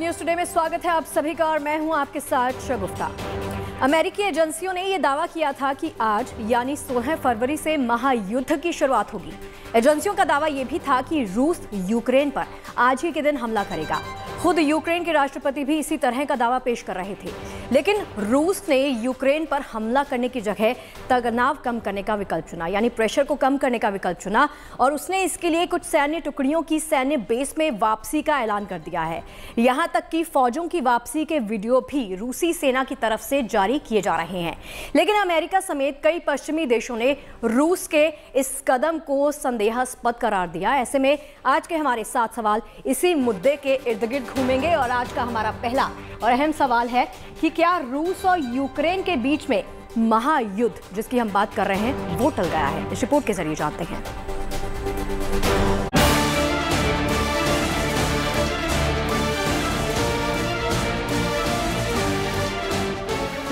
News today में स्वागत है आप सभी का और मैं हूं आपके साथ शगुफ्ता। अमेरिकी एजेंसियों ने यह दावा किया था कि आज यानी 16 फरवरी से महायुद्ध की शुरुआत होगी। एजेंसियों का दावा यह भी था कि रूस यूक्रेन पर आज ही के दिन हमला करेगा। खुद यूक्रेन के राष्ट्रपति भी इसी तरह का दावा पेश कर रहे थे, लेकिन रूस ने यूक्रेन पर हमला करने की जगह तनाव कम करने का विकल्प चुना, यानी प्रेशर को कम करने का विकल्प चुना और उसने इसके लिए कुछ सैन्य टुकड़ियों की सैन्य बेस में वापसी का ऐलान कर दिया है। यहां तक कि फौजों की वापसी के वीडियो भी रूसी सेना की तरफ से जारी किए जा रहे हैं। लेकिन अमेरिका समेत कई पश्चिमी देशों ने रूस के इस कदम को संदेहास्पद करार दिया। ऐसे में आज के हमारे 7 सवाल इसी मुद्दे के इर्द गिर्द घूमेंगे और आज का हमारा पहला और अहम सवाल है कि क्या रूस और यूक्रेन के बीच में महायुद्ध जिसकी हम बात कर रहे हैं वो टल गया है? इस रिपोर्ट के जरिए जानते हैं।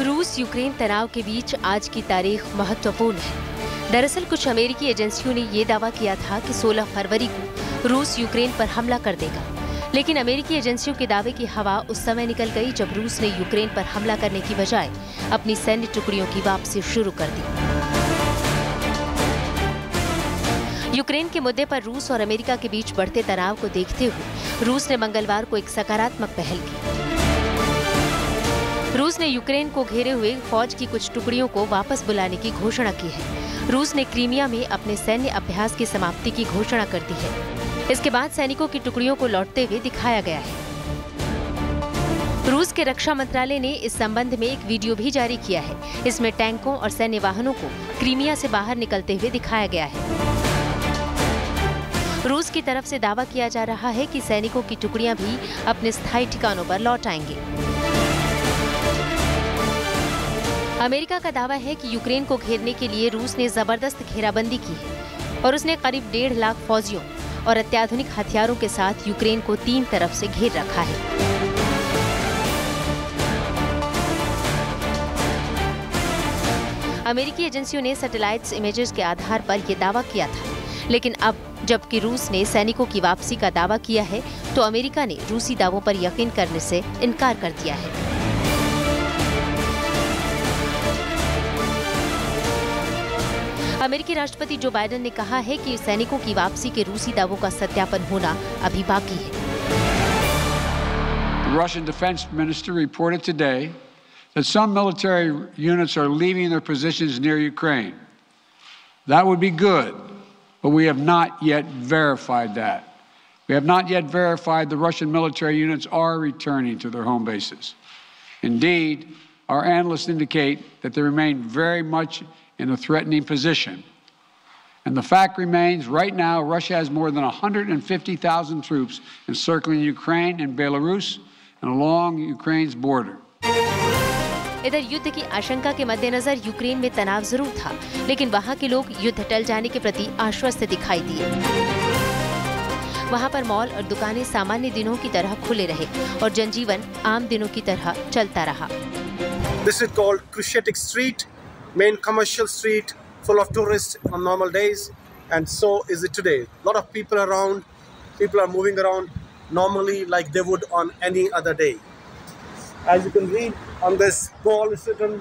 रूस यूक्रेन तनाव के बीच आज की तारीख महत्वपूर्ण है। दरअसल कुछ अमेरिकी एजेंसियों ने ये दावा किया था कि 16 फरवरी को रूस यूक्रेन पर हमला कर देगा, लेकिन अमेरिकी एजेंसियों के दावे की हवा उस समय निकल गई जब रूस ने यूक्रेन पर हमला करने की बजाय अपनी सैन्य टुकड़ियों की वापसी शुरू कर दी। यूक्रेन के मुद्दे पर रूस और अमेरिका के बीच बढ़ते तनाव को देखते हुए रूस ने मंगलवार को एक सकारात्मक पहल की। रूस ने यूक्रेन को घेरे हुए फौज की कुछ टुकड़ियों को वापस बुलाने की घोषणा की है। रूस ने क्रीमिया में अपने सैन्य अभ्यास की समाप्ति की घोषणा कर दी है। इसके बाद सैनिकों की टुकड़ियों को लौटते हुए दिखाया गया है। रूस के रक्षा मंत्रालय ने इस संबंध में एक वीडियो भी जारी किया है। इसमें टैंकों और सैन्य वाहनों को क्रीमिया से बाहर निकलते हुए दिखाया गया है। रूस की तरफ से दावा किया जा रहा है कि सैनिकों की टुकड़ियां भी अपने स्थायी ठिकानों पर लौट आएंगे। अमेरिका का दावा है कि यूक्रेन को घेरने के लिए रूस ने जबरदस्त घेराबंदी की है और उसने करीब 1.5 लाख फौजियों और अत्याधुनिक हथियारों के साथ यूक्रेन को 3 तरफ से घेर रखा है। अमेरिकी एजेंसियों ने सैटेलाइट इमेजेस के आधार पर यह दावा किया था, लेकिन अब जबकि रूस ने सैनिकों की वापसी का दावा किया है, तो अमेरिका ने रूसी दावों पर यकीन करने से इनकार कर दिया है। अमेरिकी राष्ट्रपति जो बाइडेन ने कहा है कि सैनिकों की वापसी के रूसी दावों का सत्यापन होना अभी बाकी है। The Russian Defense Minister reported today that some military units are leaving their positions near Ukraine. That would be good, but we have not yet verified that. We have not yet verified the Russian military units are returning to their home bases. Indeed, our analysts indicate that they remain very much in a threatening position. And the fact remains, right now, Russia has more than 150,000 troops encircling Ukraine and Belarus and along Ukraine's border. इधर युद्ध की आशंका के मद्देनजर Ukraine में तनाव जरूर था, लेकिन वहां के लोग युद्ध टल जाने के प्रति आश्वस्त दिखाई दिए। वहां पर मॉल और दुकानें सामान्य दिनों की तरह खुले रहे और जनजीवन आम दिनों की तरह चलता रहा। This is called Cruciatic Street, main commercial street full of tourists on normal days, and so is it today. A lot of people around, people are moving around normally like they would on any other day. As you can read on this wall, it's written,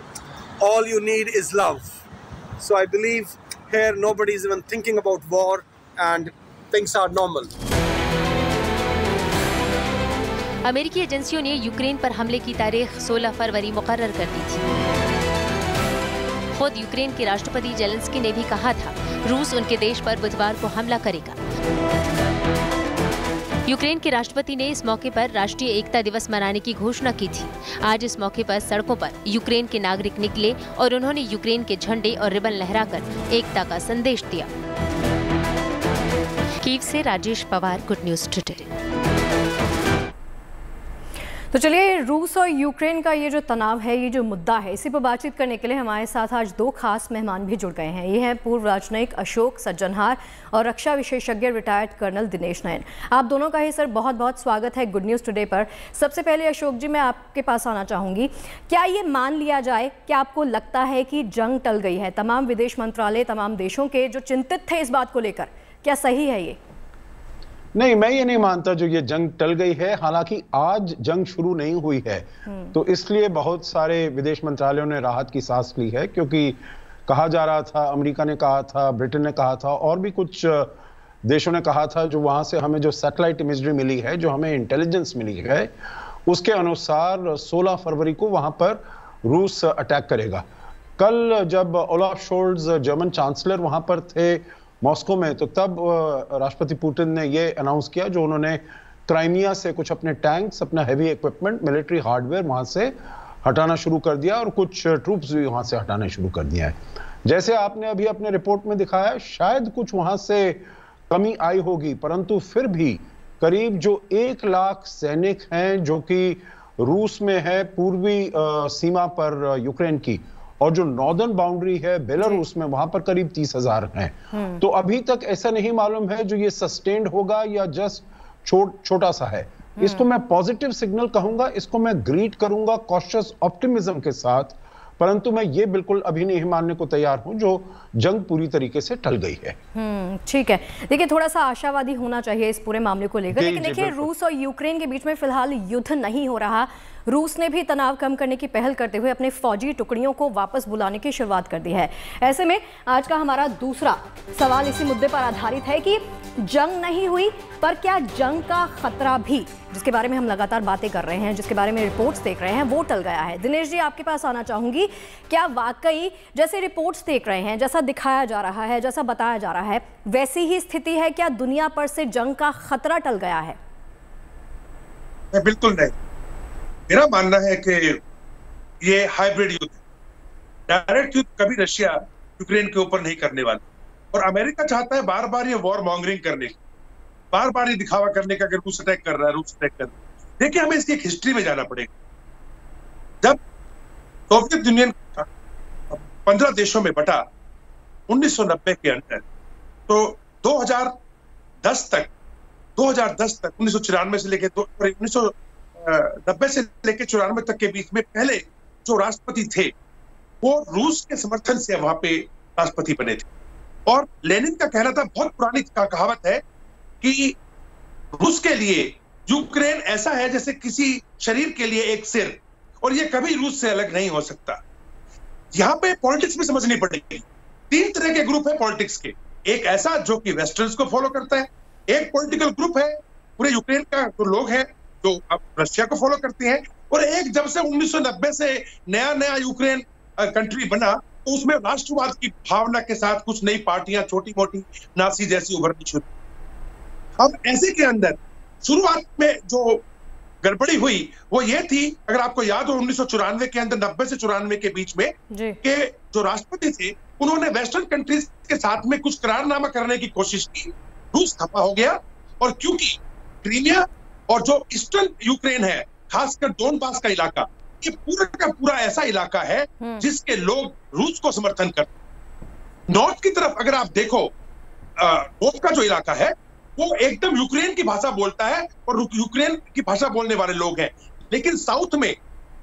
all you need is love. So I believe here nobody is even thinking about war and things are normal. अमेरिकी एजेंसियों ने Ukraine पर हमले की तारीख 16 फरवरी मुकर्रर कर दी थी। खुद यूक्रेन के राष्ट्रपति जेलेंस्की ने भी कहा था रूस उनके देश पर बुधवार को हमला करेगा। यूक्रेन के राष्ट्रपति ने इस मौके पर राष्ट्रीय एकता दिवस मनाने की घोषणा की थी। आज इस मौके पर सड़कों पर यूक्रेन के नागरिक निकले और उन्होंने यूक्रेन के झंडे और रिबन लहराकर एकता का संदेश दिया। कीव से Rajesh Pawar, good news today. तो चलिए, रूस और यूक्रेन का ये जो तनाव है, ये जो मुद्दा है, इसी पर बातचीत करने के लिए हमारे साथ आज 2 खास मेहमान भी जुड़ गए हैं। ये हैं पूर्व राजनयिक अशोक सज्जनहार और रक्षा विशेषज्ञ रिटायर्ड कर्नल दिनेश नयन। आप दोनों का ही सर बहुत बहुत स्वागत है गुड न्यूज़ टुडे पर। सबसे पहले अशोक जी, मैं आपके पास आना चाहूँगी। क्या ये मान लिया जाए कि आपको लगता है कि जंग टल गई है? तमाम विदेश मंत्रालय, तमाम देशों के जो चिंतित थे इस बात को लेकर, क्या सही है ये? नहीं, मैं ये नहीं मानता जो ये जंग टल गई है। हालांकि आज जंग शुरू नहीं हुई है, तो इसलिए बहुत सारे विदेश मंत्रालयों ने राहत की सांस ली है, क्योंकि कहा जा रहा था, अमेरिका ने कहा था, ब्रिटेन ने कहा था और भी कुछ देशों ने कहा था, जो वहां से हमें जो सैटेलाइट इमेजरी मिली है, जो हमें इंटेलिजेंस मिली है, उसके अनुसार 16 फरवरी को वहां पर रूस अटैक करेगा। कल जब ओलाफ शोल्ज जर्मन चांसलर वहां पर थे मॉस्को में, तो तब राष्ट्रपति पुतिन ने ये अनाउंस किया, जो उन्होंने क्राइमिया से कुछ अपने टैंक्स, अपना हैवी इक्विपमेंट, मिलिट्री हार्डवेयर वहां से हटाना शुरू कर दिया और कुछ ट्रूप्स भी वहां से हटाना शुरू कर दिया है। जैसे आपने अभी अपने रिपोर्ट में दिखाया, शायद कुछ वहां से कमी आई होगी, परंतु फिर भी करीब जो 1 लाख सैनिक हैं जो कि रूस में है, पूर्वी सीमा पर यूक्रेन की, और जो नॉर्दर्न बाउंड्री है बेलारूस में, वहां पर करीब 30,000 हैं। तो अभी तक ऐसा नहीं मालूम है जो ये सस्टेन्ड होगा या जस्ट छोटा सा है। इसको मैं पॉजिटिव सिग्नल कहूंगा, इसको मैं ग्रीट करूंगा कॉशियस ऑप्टिमिज्म के साथ, परंतु मैं ये बिल्कुल अभी नहीं मानने को तैयार हूं जो जंग पूरी तरीके से टल गई है। ठीक है, देखिए थोड़ा सा आशावादी होना चाहिए इस पूरे मामले को लेकर, लेकिन देखिए रूस और यूक्रेन के बीच में फिलहाल युद्ध नहीं हो रहा। रूस ने भी तनाव कम करने की पहल करते हुए अपने फौजी टुकड़ियों को वापस बुलाने की शुरुआत कर दी है। ऐसे में आज का हमारा दूसरा सवाल इसी मुद्दे पर आधारित है कि जंग नहीं हुई, पर क्या जंग का खतरा भी, जिसके बारे में हम लगातार बातें कर रहे हैं, जिसके बारे में रिपोर्ट्स देख रहे हैं, वो टल गया है। दिनेश जी, आपके पास आना चाहूंगी, क्या वाकई जैसे रिपोर्ट्स देख रहे हैं, जैसा दिखाया जा रहा है, जैसा बताया जा रहा है, वैसी ही स्थिति है? क्या दुनिया पर से जंग का खतरा टल गया है? बिल्कुल नहीं। मेरा मानना है कि ये हाइब्रिड युद्ध, डायरेक्ट युद्ध कभी रशिया यूक्रेन के ऊपर नहीं करने वाला, और अमेरिका चाहता है बार बार ये वॉर मॉन्गरिंग करने, बार बार ये दिखावा करने का कि रूस अटैक कर रहा है, रूस अटैक कर रहा है। देखिए, हमें इसकी एक हिस्ट्री में जाना पड़ेगा। जब सोवियत यूनियन 15 देशों में बटा 1990 के अंदर, तो 2010 तक 1994 से लेकर 1990 से लेकर 94 तक के बीच में पहले जो राष्ट्रपति थे वो रूस के समर्थन से वहां पे राष्ट्रपति बने थे। और लेनिन का कहना था, बहुत पुरानी कहावत है, कि रूस के लिए यूक्रेन ऐसा है जैसे किसी शरीर के लिए एक सिर, और ये कभी रूस से अलग नहीं हो सकता। यहाँ पे पॉलिटिक्स में समझनी पड़ेगी। 3 तरह के ग्रुप है पॉलिटिक्स के। एक ऐसा जो कि वेस्टर्न्स को फॉलो करता है, एक पॉलिटिकल ग्रुप है पूरे यूक्रेन का जो लोग हैं जो अब रशिया को फॉलो करते हैं, और एक जब से 1990 से नया यूक्रेन कंट्री बना, तो उसमें राष्ट्रवाद की भावना के साथ कुछ नई पार्टियां छोटी मोटी नासी जैसी उभरनी शुरू। अब ऐसे के अंदर शुरुआत में जो गड़बड़ी हुई वो ये थी, अगर आपको याद हो 1994 के अंदर, 90 से 94 के बीच में, के जो राष्ट्रपति थे उन्होंने वेस्टर्न कंट्रीज के साथ में कुछ करारनामा करने की कोशिश की। रूस खफा हो गया, और क्योंकि क्रीमिया और जो ईस्टर्न यूक्रेन है, खासकर डोनबास का इलाका, ये पूरा का पूरा ऐसा इलाका है जिसके लोग रूस को समर्थन करते। नॉर्थ की तरफ अगर आप देखो, नॉर्थ का जो इलाका है वो एकदम यूक्रेन की भाषा बोलता है और यूक्रेन की भाषा बोलने वाले लोग हैं, लेकिन साउथ में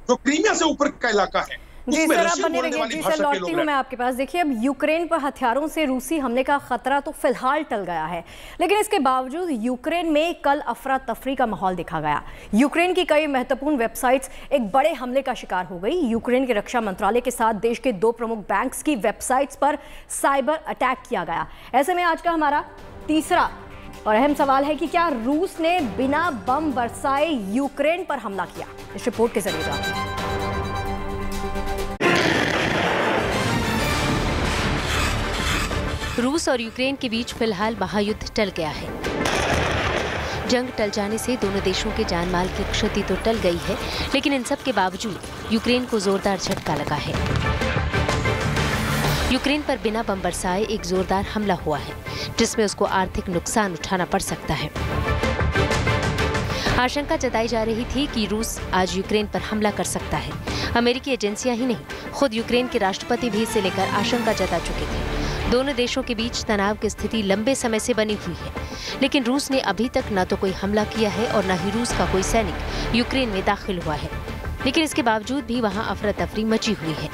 जो क्रीमिया से ऊपर का इलाका है, जी सर, आप बने रहिए। जी सर, लौटती हूँ मैं आपके पास। देखिए, अब यूक्रेन पर हथियारों से रूसी हमले का खतरा तो फिलहाल टल गया है, लेकिन इसके बावजूद यूक्रेन में कल अफरा तफरी का माहौल देखा गया। यूक्रेन की कई महत्वपूर्ण वेबसाइट्स एक बड़े हमले का शिकार हो गई। यूक्रेन के रक्षा मंत्रालय के साथ देश के 2 प्रमुख बैंक्स की वेबसाइट्स पर साइबर अटैक किया गया। ऐसे में आज का हमारा तीसरा और अहम सवाल है कि क्या रूस ने बिना बम बरसाए यूक्रेन पर हमला किया? इस रिपोर्ट के जरिए जानते हैं। रूस और यूक्रेन के बीच फिलहाल महायुद्ध टल गया है। जंग टल जाने से दोनों देशों के जान माल की क्षति तो टल गई है, लेकिन इन सब के बावजूद यूक्रेन को जोरदार झटका लगा है। यूक्रेन पर बिना बम बरसाए एक जोरदार हमला हुआ है, जिसमें उसको आर्थिक नुकसान उठाना पड़ सकता है। आशंका जताई जा रही थी कि रूस आज यूक्रेन पर हमला कर सकता है। अमेरिकी एजेंसियां ही नहीं, खुद यूक्रेन के राष्ट्रपति भी इसे लेकर आशंका जता चुके थे। दोनों देशों के बीच तनाव की स्थिति लंबे समय से बनी हुई है, लेकिन रूस ने अभी तक न तो कोई हमला किया है और न ही रूस का कोई सैनिक यूक्रेन में दाखिल हुआ है। लेकिन इसके बावजूद भी वहां अफरा तफरी मची हुई है।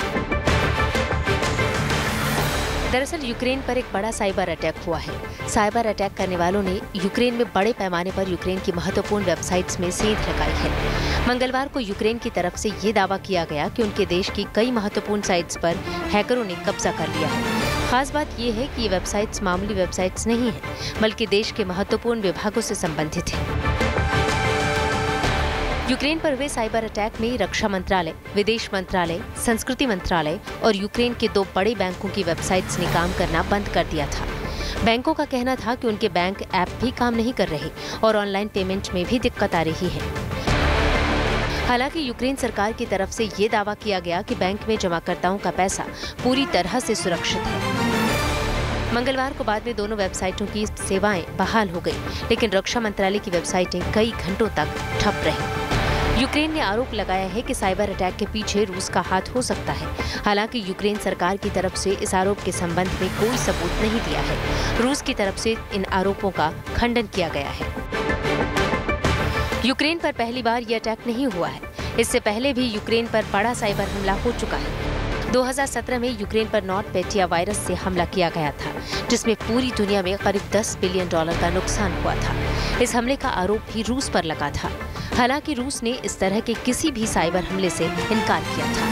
दरअसल यूक्रेन पर एक बड़ा साइबर अटैक हुआ है। साइबर अटैक करने वालों ने यूक्रेन में बड़े पैमाने पर यूक्रेन की महत्वपूर्ण वेबसाइट्स में सेंध लगाई है। मंगलवार को यूक्रेन की तरफ से ये दावा किया गया कि उनके देश की कई महत्वपूर्ण साइट्स पर हैकरों ने कब्जा कर लिया है। खास बात यह है कि ये वेबसाइट्स मामूली वेबसाइट्स नहीं हैं, बल्कि देश के महत्वपूर्ण विभागों से संबंधित हैं। यूक्रेन पर हुए साइबर अटैक में रक्षा मंत्रालय, विदेश मंत्रालय, संस्कृति मंत्रालय और यूक्रेन के 2 बड़े बैंकों की वेबसाइट्स ने काम करना बंद कर दिया था। बैंकों का कहना था कि उनके बैंक ऐप भी काम नहीं कर रहे और ऑनलाइन पेमेंट में भी दिक्कत आ रही है। हालांकि यूक्रेन सरकार की तरफ से ये दावा किया गया कि बैंक में जमाकर्ताओं का पैसा पूरी तरह से सुरक्षित है। मंगलवार को बाद में दोनों वेबसाइटों की सेवाएं बहाल हो गई, लेकिन रक्षा मंत्रालय की वेबसाइटें कई घंटों तक ठप रही। यूक्रेन ने आरोप लगाया है कि साइबर अटैक के पीछे रूस का हाथ हो सकता है। हालांकि यूक्रेन सरकार की तरफ से इस आरोप के संबंध में कोई सबूत नहीं दिया है। रूस की तरफ से इन आरोपों का खंडन किया गया है। यूक्रेन पर पहली बार यह अटैक नहीं हुआ है। इससे पहले भी यूक्रेन पर बड़ा साइबर हमला हो चुका है। 2017 में यूक्रेन पर नॉटपेटिया वायरस से हमला किया गया था, जिसमें पूरी दुनिया में करीब $10 बिलियन का नुकसान हुआ था। इस हमले का आरोप भी रूस पर लगा था। हालांकि रूस ने इस तरह के किसी भी साइबर हमले से इनकार किया था।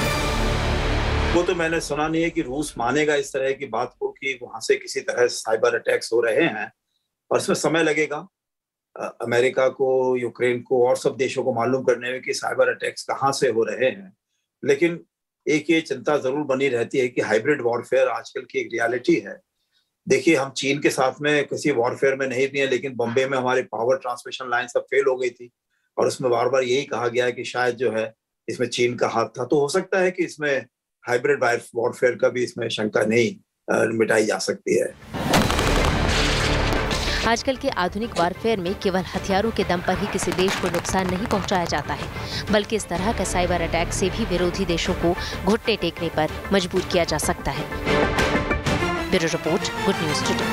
वो तो मैंने सुना नहीं है कि रूस मानेगा इस तरह की बात को कि वहां से किसी तरह साइबर अटैक्स हो रहे हैं, और इसमें समय लगेगा अमेरिका को, यूक्रेन को और सब देशों को मालूम करने में कि साइबर अटैक्स कहाँ से हो रहे हैं। लेकिन एक ये चिंता जरूर बनी रहती है कि हाइब्रिड वॉरफेयर आजकल की एक रियलिटी है। देखिए, हम चीन के साथ में किसी वॉरफेयर में नहीं भी हैं, लेकिन बॉम्बे में हमारी पावर ट्रांसमिशन लाइन सब फेल हो गई थी और उसमें बार बार यही कहा गया है कि शायद जो है इसमें चीन का हाथ था। तो हो सकता है कि इसमें हाइब्रिड वॉरफेयर का भी इसमें शंका नहीं मिटाई जा सकती है। आजकल के आधुनिक वॉरफेयर में केवल हथियारों के दम पर ही किसी देश को नुकसान नहीं पहुंचाया जाता है, बल्कि इस तरह का साइबर अटैक से भी विरोधी देशों को घुटने टेकने पर मजबूर किया जा सकता है। Bureau report, good news today.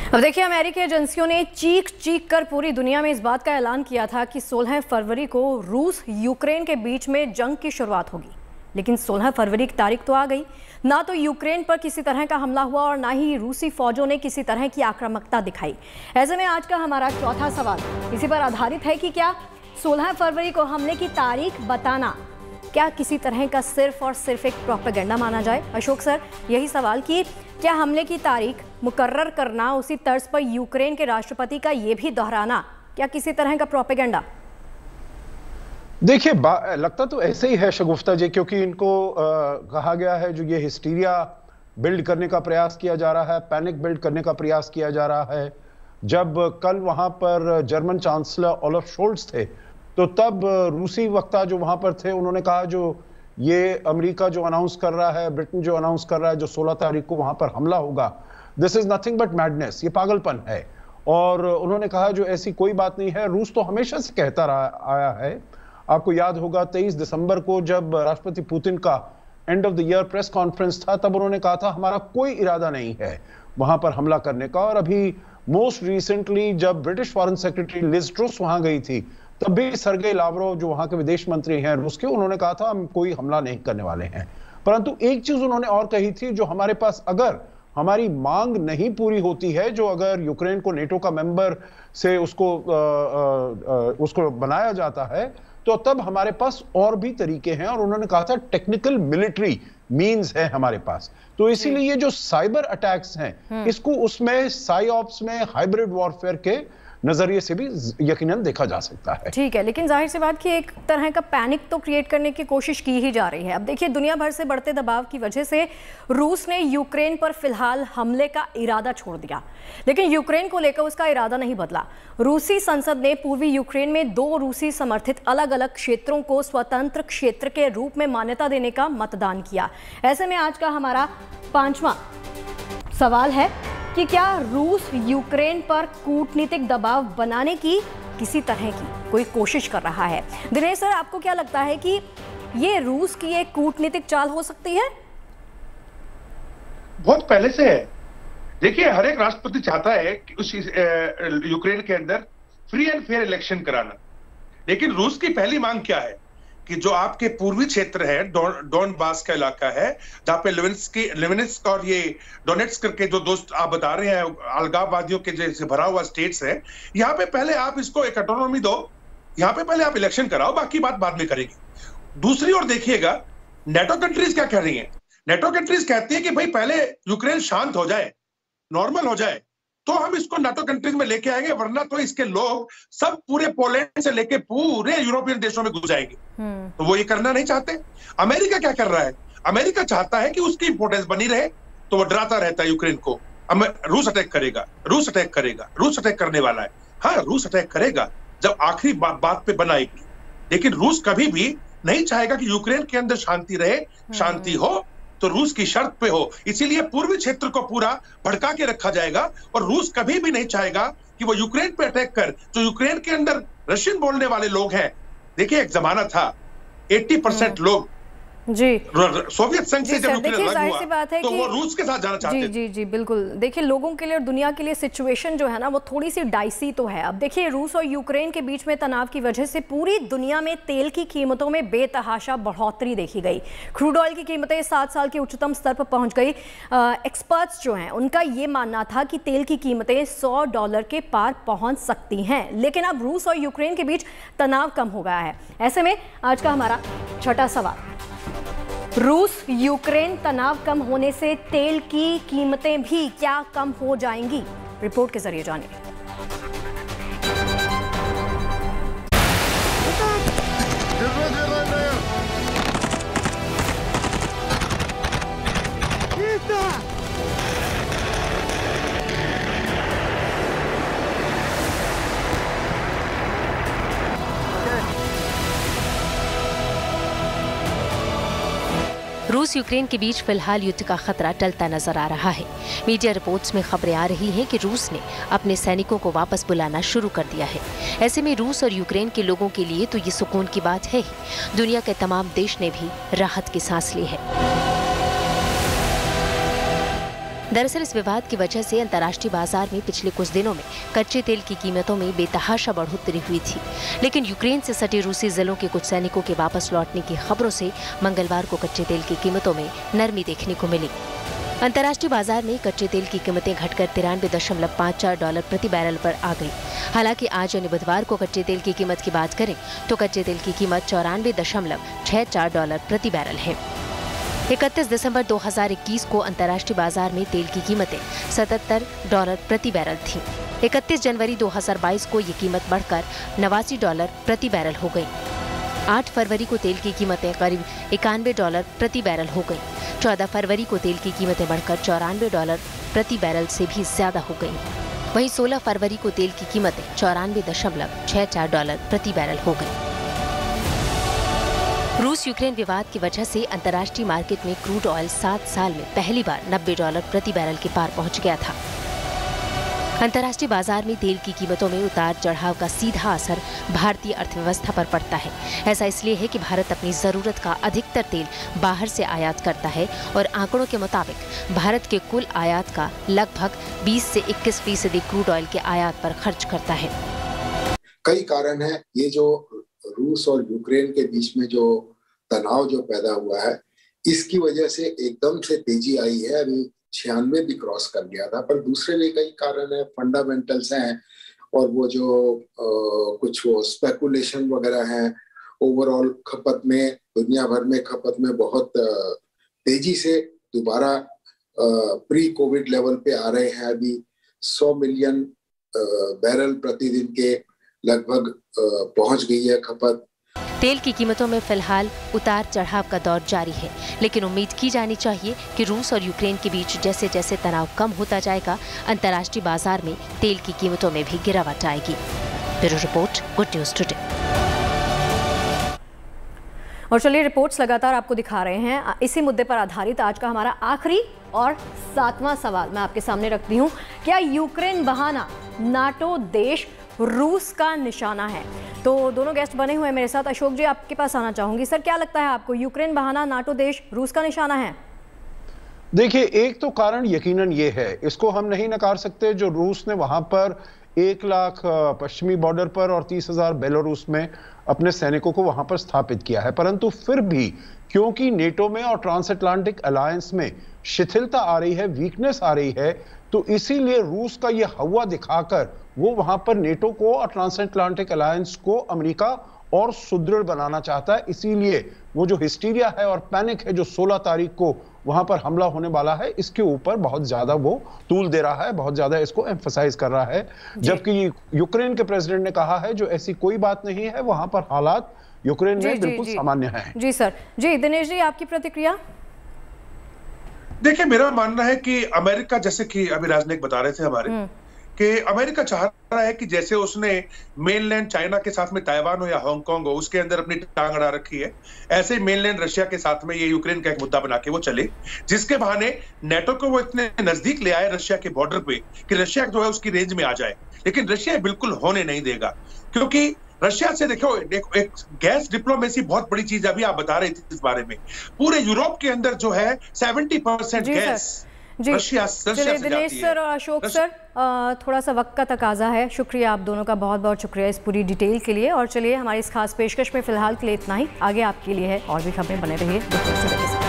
अब देखिए, अमेरिकी एजेंसियों ने चीख कर पूरी दुनिया में इस बात का ऐलान किया था कि 16 फरवरी को रूस यूक्रेन के बीच में जंग की शुरुआत होगी। लेकिन 16 फरवरी की तारीख तो आ गई, ना तो यूक्रेन पर किसी तरह का हमला हुआ और ना ही रूसी फौजों ने किसी तरह की आक्रामकता दिखाई। ऐसे में आज का हमारा चौथा सवाल इसी पर आधारित है कि क्या 16 फरवरी को हमले की तारीख बताना क्या किसी तरह का सिर्फ और सिर्फ एक प्रोपेगेंडा माना जाए? अशोक सर, यही सवाल कि क्या हमले की तारीख मुकर्रर करना, उसी तर्ज पर यूक्रेन के राष्ट्रपति का ये भी दोहराना, क्या किसी तरह का प्रोपेगेंडा? देखिए, लगता तो ऐसे ही है शगुफ्ता जी, क्योंकि इनको कहा गया है जो ये हिस्टीरिया बिल्ड करने का प्रयास किया जा रहा है, पैनिक बिल्ड करने का प्रयास किया जा रहा है। जब कल वहां पर जर्मन चांसलर ओलाफ शोल्ट्ज थे, तो तब रूसी वक्ता जो वहां पर थे उन्होंने कहा जो ये अमेरिका जो अनाउंस कर रहा है, ब्रिटेन जो अनाउंस कर रहा है जो 16 तारीख को वहां पर हमला होगा, this is nothing but madness, ये पागलपन है। और उन्होंने कहा जो ऐसी कोई बात नहीं है। रूस तो हमेशा से कहता आया है, आपको याद होगा 23 दिसंबर को जब राष्ट्रपति पुतिन का end of the year press conference था, तब उन्होंने कहा था हमारा कोई इरादा नहीं है वहां पर हमला करने का। और अभी मोस्ट रिसेंटली जब British foreign secretary Liz Truss वहां गई थी, तब भी सर्गेई लावरोव जो वहां के विदेश मंत्री हैं रूस के, उन्होंने कहा था हम कोई हमला नहीं करने वाले हैं। परंतु एक चीज उन्होंने और कही थी, जो हमारे पास अगर हमारी मांग नहीं पूरी होती है, जो अगर यूक्रेन को नेटो का मेंबर से उसको बनाया जाता है, तो तब हमारे पास और भी तरीके हैं। और उन्होंने कहा था टेक्निकल मिलिट्री मींस है हमारे पास। तो इसीलिए ये जो साइबर अटैक्स हैं, इसको उसमें साइऑप्स में हाइब्रिड वॉरफेयर के नजरिए से भी यकीनन देखा जा सकता है। ठीक है, लेकिन जाहिर सी बात कि एक तरह का पैनिक तो क्रिएट करने की कोशिश की ही जा रही है। अब देखिए, दुनिया भर से बढ़ते दबाव की वजह से रूस ने यूक्रेन पर फिलहाल हमले का इरादा छोड़ दिया, लेकिन यूक्रेन को लेकर उसका इरादा नहीं बदला। रूसी संसद ने पूर्वी यूक्रेन में 2 रूसी समर्थित अलग अलग क्षेत्रों को स्वतंत्र क्षेत्र के रूप में मान्यता देने का मतदान किया। ऐसे में आज का हमारा 5वां सवाल है कि क्या रूस यूक्रेन पर कूटनीतिक दबाव बनाने की किसी तरह की कोई कोशिश कर रहा है? दिनेश सर, आपको क्या लगता है कि ये रूस की एक कूटनीतिक चाल हो सकती है? बहुत पहले से है। देखिए, हर एक राष्ट्रपति चाहता है कि उस यूक्रेन के अंदर फ्री एंड फेयर इलेक्शन कराना, लेकिन रूस की पहली मांग क्या है कि जो आपके पूर्वी क्षेत्र है, डोनबास का इलाका है, जहां पे लिविनिस्क और ये डोनेट्स्क करके जो दोस्त आप बता रहे हैं अलगाववादियों के जैसे भरा हुआ स्टेट्स है, यहाँ पे पहले आप इसको एक ऑटोनॉमी दो, यहाँ पे पहले आप इलेक्शन कराओ, बाकी बात बाद में करेंगे। दूसरी ओर देखिएगा नेटो कंट्रीज क्या कह रही हैं। नेटो कंट्रीज कहती है कि भाई पहले यूक्रेन शांत हो जाए, नॉर्मल हो जाए, तो हम इसको नाटो कंट्रीज में लेके आएंगे, वरना तो इसके लोग सब पूरे पोलैंड से लेके पूरे यूरोपियन देशों में घुस जाएंगे। तो वो ये करना नहीं चाहते। अमेरिका क्या कर रहा है? अमेरिका चाहता है कि उसकी इंपोर्टेंस बनी रहे, तो वो डराता रहता है यूक्रेन को, रूस अटैक करेगा, रूस अटैक करेगा, रूस अटैक करने वाला है। हाँ, रूस अटैक करेगा जब आखिरी बात पे बनाएगी, लेकिन रूस कभी भी नहीं चाहेगा कि यूक्रेन के अंदर शांति रहे। शांति हो तो रूस की शर्त पे हो, इसीलिए पूर्वी क्षेत्र को पूरा भड़का के रखा जाएगा और रूस कभी भी नहीं चाहेगा कि वो यूक्रेन पे अटैक कर। जो यूक्रेन के अंदर रशियन बोलने वाले लोग हैं, देखिए एक जमाना था 80% लोग जी सोवियत संघ से जब देखिए जाहिर सी बात है तो वो रूस के साथ जाना चाहते हैं। जी बिल्कुल। देखिए लोगों के लिए और दुनिया के लिए सिचुएशन जो है ना वो थोड़ी सी डाइसी तो है। अब देखिए रूस और यूक्रेन के बीच में तनाव की वजह से पूरी दुनिया में तेल की कीमतों में बेतहाशा बढ़ोतरी देखी गई। क्रूड ऑयल की कीमतें 7 साल के उच्चतम स्तर पर पहुंच गई। एक्सपर्ट्स जो हैं उनका ये मानना था कि तेल की कीमतें $100 के पार पहुंच सकती हैं, लेकिन अब रूस और यूक्रेन के बीच तनाव कम हो गया है। ऐसे में आज का हमारा छठा सवाल, रूस यूक्रेन तनाव कम होने से तेल की कीमतें भी क्या कम हो जाएंगी? रिपोर्ट के जरिए जानिए। रूस यूक्रेन के बीच फिलहाल युद्ध का खतरा टलता नजर आ रहा है। मीडिया रिपोर्ट्स में खबरें आ रही हैं कि रूस ने अपने सैनिकों को वापस बुलाना शुरू कर दिया है। ऐसे में रूस और यूक्रेन के लोगों के लिए तो ये सुकून की बात है ही, दुनिया के तमाम देश ने भी राहत की सांस ली है। दरअसल इस विवाद की वजह से अंतर्राष्ट्रीय बाजार में पिछले कुछ दिनों में कच्चे तेल की कीमतों में बेतहाशा बढ़ोतरी हुई थी, लेकिन यूक्रेन से सटे रूसी जिलों के कुछ सैनिकों के वापस लौटने की खबरों से मंगलवार को कच्चे तेल की कीमतों में नरमी देखने को मिली। अंतर्राष्ट्रीय बाजार में कच्चे तेल की कीमतें घटकर $93.54 प्रति बैरल पर आ गई। हालांकि आज यानी बुधवार को कच्चे तेल की कीमत की बात करें तो कच्चे तेल की कीमत $94.64 प्रति बैरल है। 31 दिसंबर 2021 को अंतर्राष्ट्रीय बाजार में तेल की कीमतें $77 प्रति बैरल थीं। 31 जनवरी 2022 को ये कीमत बढ़कर $89 प्रति बैरल हो गई। 8 फरवरी को तेल की कीमतें करीब $91 प्रति बैरल हो गई। 14 फरवरी को तेल की कीमतें बढ़कर $94 प्रति बैरल से भी ज्यादा हो गई। वहीं 16 फरवरी को तेल की कीमतें $94.64 प्रति बैरल हो गई। रूस यूक्रेन विवाद की वजह से अंतर्राष्ट्रीय मार्केट में क्रूड ऑयल 7 साल में पहली बार $90 प्रति बैरल के पार पहुंच गया था। अंतर्राष्ट्रीय बाजार में तेल की कीमतों में उतार चढ़ाव का सीधा असर भारतीय अर्थव्यवस्था पर पड़ता है। ऐसा इसलिए है कि भारत अपनी जरूरत का अधिकतर तेल बाहर से आयात करता है और आंकड़ों के मुताबिक भारत के कुल आयात का लगभग 20 से 21% क्रूड ऑयल के आयात पर खर्च करता है। कई कारण है। ये जो रूस और यूक्रेन के बीच में जो तनाव जो पैदा हुआ है, इसकी वजह से एकदम से तेजी आई है। अभी 96 भी क्रॉस कर गया था, पर दूसरे भी कई कारण है, फंडामेंटल्स हैं और वो जो कुछ वो स्पेकुलेशन वगैरह हैं। ओवरऑल खपत में, दुनिया भर में खपत में बहुत तेजी से दोबारा प्री कोविड लेवल पे आ रहे हैं। अभी 100 मिलियन बैरल प्रतिदिन के लगभग पहुंच गई है खपत। तेल की कीमतों में फिलहाल उतार चढ़ाव का दौर जारी है, लेकिन उम्मीद की जानी चाहिए कि रूस और यूक्रेन के बीच जैसे जैसे तनाव कम होता जाएगा, अंतर्राष्ट्रीय बाजार में तेल की कीमतों में भी गिरावट आएगी। Bureau report, good news today. और चलिए रिपोर्ट्स लगातार आपको दिखा रहे हैं। इसी मुद्दे पर आधारित आज का हमारा आखिरी और 7वां सवाल मैं आपके सामने रखती हूँ। क्या यूक्रेन बहाना नाटो देश रूस का निशाना है? तो दोनों गेस्ट बने हुए मेरे साथ। अशोक जी, आपके पास आना चाहूंगी। सर, क्या लगता है आपको, यूक्रेन बहाना नाटो देश रूस का निशाना है? देखिए, एक तो कारण यकीनन ये है, इसको हम नहीं नकार सकते, जो रूस ने वहां पर 1 लाख पश्चिमी बॉर्डर पर और 30,000 बेलारूस में अपने सैनिकों को वहां पर स्थापित किया है। परंतु फिर भी क्योंकि नेटो में और ट्रांस अटलांटिक अलायंस में शिथिलता आ रही है, वीकनेस आ रही है, तो इसीलिए रूस का ये हवा दिखाकर वो वहां पर नेटो को और ट्रांस अटलांटिक अलायंस को अमेरिका और सुदृढ़ बनाना चाहता है। इसीलिए वो जो हिस्टीरिया है और पैनिक है जो 16 तारीख को वहां पर हमला होने वाला है, इसके ऊपर बहुत ज्यादा वो तूल दे रहा है, बहुत ज्यादा इसको एम्फसाइज कर रहा है। जबकि यूक्रेन के प्रेसिडेंट ने कहा है जो ऐसी कोई बात नहीं है, वहां पर हालात यूक्रेन में बिल्कुल सामान्य है। जी सर। जी दिनेश जी, आपकी प्रतिक्रिया? देखिए, मेरा मानना है कि अमेरिका, जैसे कि अभी राजनयिक बता रहे थे हमारे, कि अमेरिका चाह रहा है कि जैसे उसने मेनलैंड चाइना के साथ में ताइवान हो या हांगकांग हो, उसके अंदर अपनी टांग अड़ा रखी है, ऐसे ही मेनलैंड रशिया के साथ में ये यूक्रेन का एक मुद्दा बना के वो चले, जिसके बहाने नेटो को वो इतने नजदीक ले आए रशिया के बॉर्डर पे कि रशिया जो है उसकी रेंज में आ जाए। लेकिन रशिया बिल्कुल होने नहीं देगा, क्योंकि रशिया से देखो एक गैस डिप्लोमेसी बहुत बड़ी चीज, अभी आप बता रहे थे इस बारे में। पूरे यूरोप के अंदर जो है 70% गैस रशिया से जाती है। दिनेश सर और अशोक सर, थोड़ा सा वक्त का तकाजा है। शुक्रिया आप दोनों का, बहुत बहुत शुक्रिया इस पूरी डिटेल के लिए। और चलिए, हमारी इस खास पेशकश में फिलहाल के लिए इतना ही। आगे आपके लिए है और भी खबरें, बने रहिए।